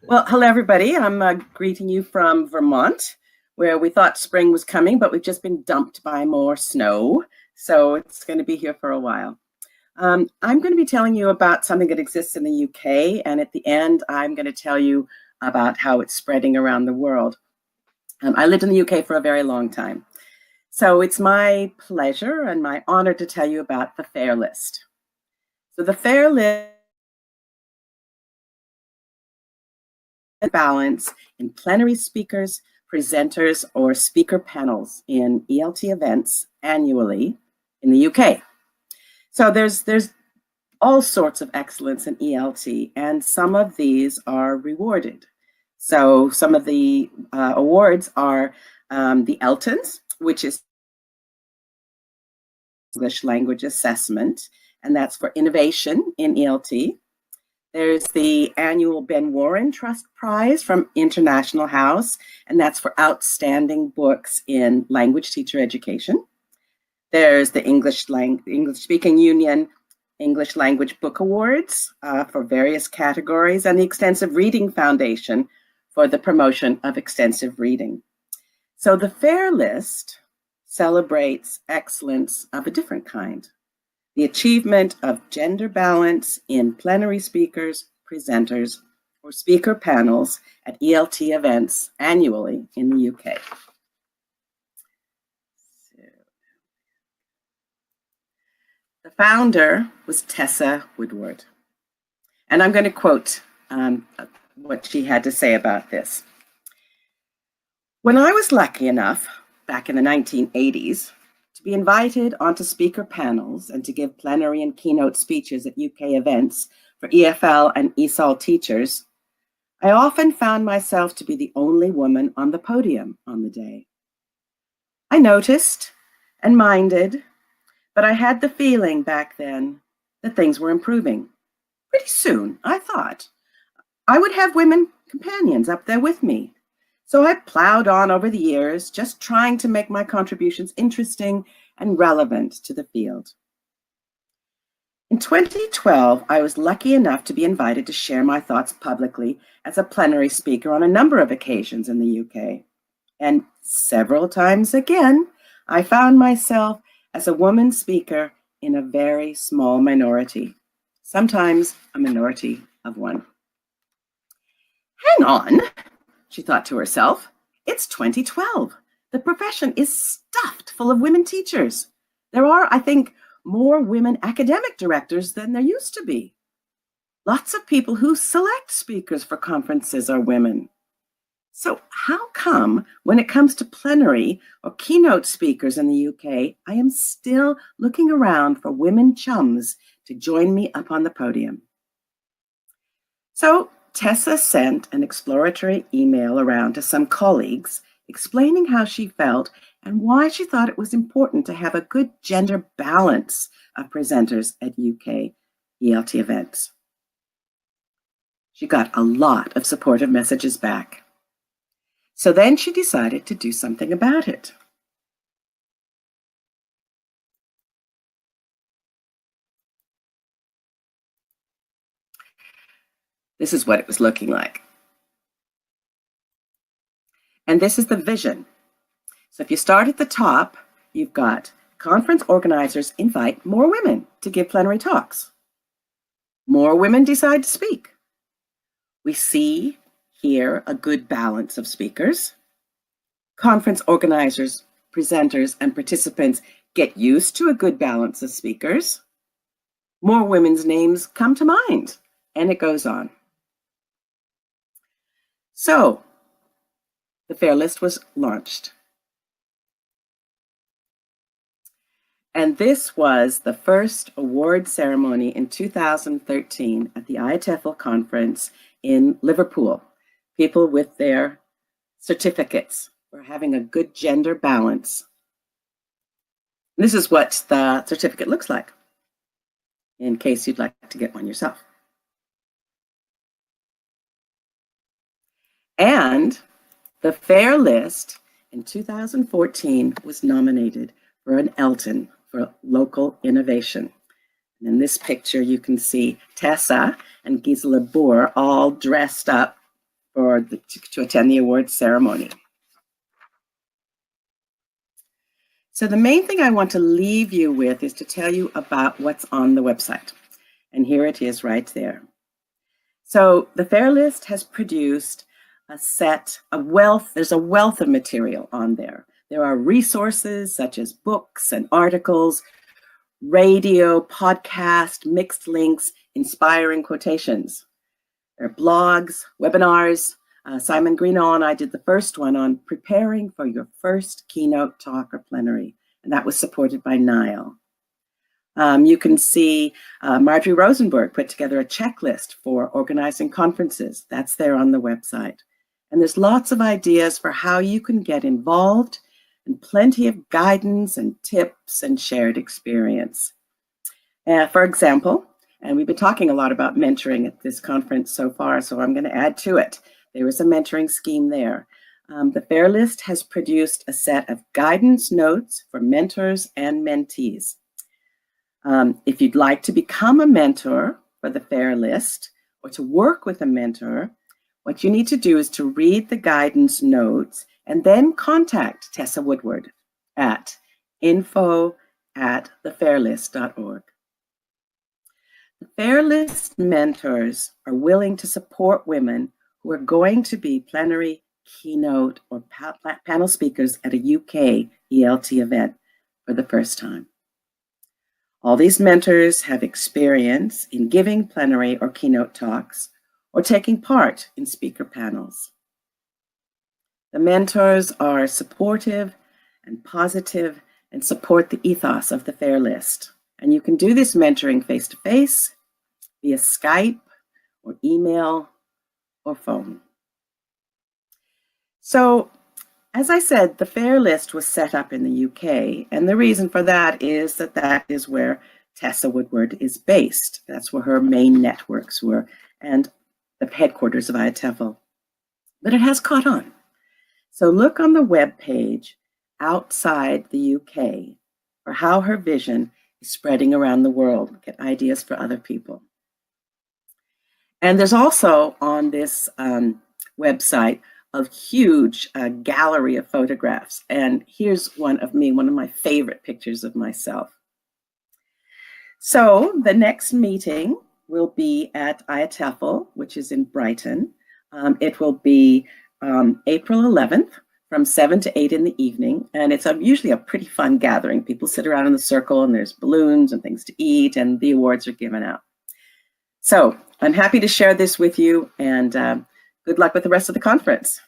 Well, hello, everybody. I'm greeting you from Vermont, where we thought spring was coming, but we've just been dumped by more snow. So it's going to be here for a while. I'm going to be telling you about something that exists in the UK. And at the end, I'm going to tell you about how it's spreading around the world. I lived in the UK for a very long time. So it's my pleasure and my honor to tell you about the FAIR list. So the FAIR list balance in plenary speakers, presenters, or speaker panels in ELT events annually in the UK. So there's all sorts of excellence in ELT, and some of these are rewarded. So some of the awards are the Eltons, which is English language assessment, and that's for innovation in ELT. There's the annual Ben Warren Trust Prize from International House, and that's for outstanding books in language teacher education. There's the English Speaking Union English Language Book Awards for various categories, and the Extensive Reading Foundation for the promotion of extensive reading. So the FAIR list celebrates excellence of a different kind. The achievement of gender balance in plenary speakers, presenters, or speaker panels at ELT events annually in the UK. The founder was Tessa Woodward. And I'm going to quote what she had to say about this. When I was lucky enough, back in the 1980s, to be invited onto speaker panels and to give plenary and keynote speeches at UK events for EFL and ESOL teachers, I often found myself to be the only woman on the podium on the day. I noticed and minded, but I had the feeling back then that things were improving. Pretty soon, I thought, I would have women companions up there with me. So I plowed on over the years, just trying to make my contributions interesting and relevant to the field. In 2012, I was lucky enough to be invited to share my thoughts publicly as a plenary speaker on a number of occasions in the UK. And several times again, I found myself as a woman speaker in a very small minority, sometimes a minority of one. Hang on, she thought to herself, it's 2012. The profession is stuffed full of women teachers. There are, I think, more women academic directors than there used to be. Lots of people who select speakers for conferences are women. So how come when it comes to plenary or keynote speakers in the UK, I am still looking around for women chums to join me up on the podium? So Tessa sent an exploratory email around to some colleagues explaining how she felt and why she thought it was important to have a good gender balance of presenters at UK ELT events. She got a lot of supportive messages back. So then she decided to do something about it. This is what it was looking like. And this is the vision. So if you start at the top, you've got conference organizers invite more women to give plenary talks. More women decide to speak. We see here a good balance of speakers. Conference organizers, presenters, and participants get used to a good balance of speakers. More women's names come to mind, and it goes on. So the FAIR list was launched. And this was the first award ceremony in 2013 at the IETFL conference in Liverpool. People with their certificates for having a good gender balance. This is what the certificate looks like, in case you'd like to get one yourself. And the FAIR list in 2014 was nominated for an Elton for local innovation. And in this picture, you can see Tessa and Gisela Boer all dressed up to attend the awards ceremony. So the main thing I want to leave you with is to tell you about what's on the website. And here it is right there. So the FAIRlist has produced there's a wealth of material on there. There are resources such as books and articles, radio, podcast, mixed links, inspiring quotations. There are blogs, webinars. Simon Greenall and I did the first one on preparing for your first keynote talk or plenary, and that was supported by Nile. You can see Marjorie Rosenberg put together a checklist for organizing conferences. That's there on the website. And there's lots of ideas for how you can get involved and plenty of guidance and tips and shared experience. For example, and we've been talking a lot about mentoring at this conference so far, so I'm going to add to it. There is a mentoring scheme there. The FAIRlist has produced a set of guidance notes for mentors and mentees. If you'd like to become a mentor for the FAIRlist or to work with a mentor, what you need to do is to read the guidance notes and then contact Tessa Woodward at info@thefairlist.org. The FAIRlist mentors are willing to support women who are going to be plenary, keynote, or panel speakers at a UK ELT event for the first time. All these mentors have experience in giving plenary or keynote talks or taking part in speaker panels. The mentors are supportive and positive and support the ethos of the FAIRlist. And you can do this mentoring face-to-face, via Skype or email or phone. So, as I said, the FAIRlist was set up in the UK, and the reason for that is that is where Tessa Woodward is based. That's where her main networks were, and the headquarters of EFL. But it has caught on. So look on the web page outside the UK for how her vision is spreading around the world. Get ideas for other people. And there's also on this website a huge gallery of photographs. And here's one of my favorite pictures of myself. So the next meeting will be at EFL, which is in Brighton. It will be April 11th from 7 to 8 in the evening. And it's usually a pretty fun gathering. People sit around in a circle and there's balloons and things to eat and the awards are given out. So I'm happy to share this with you, and good luck with the rest of the conference.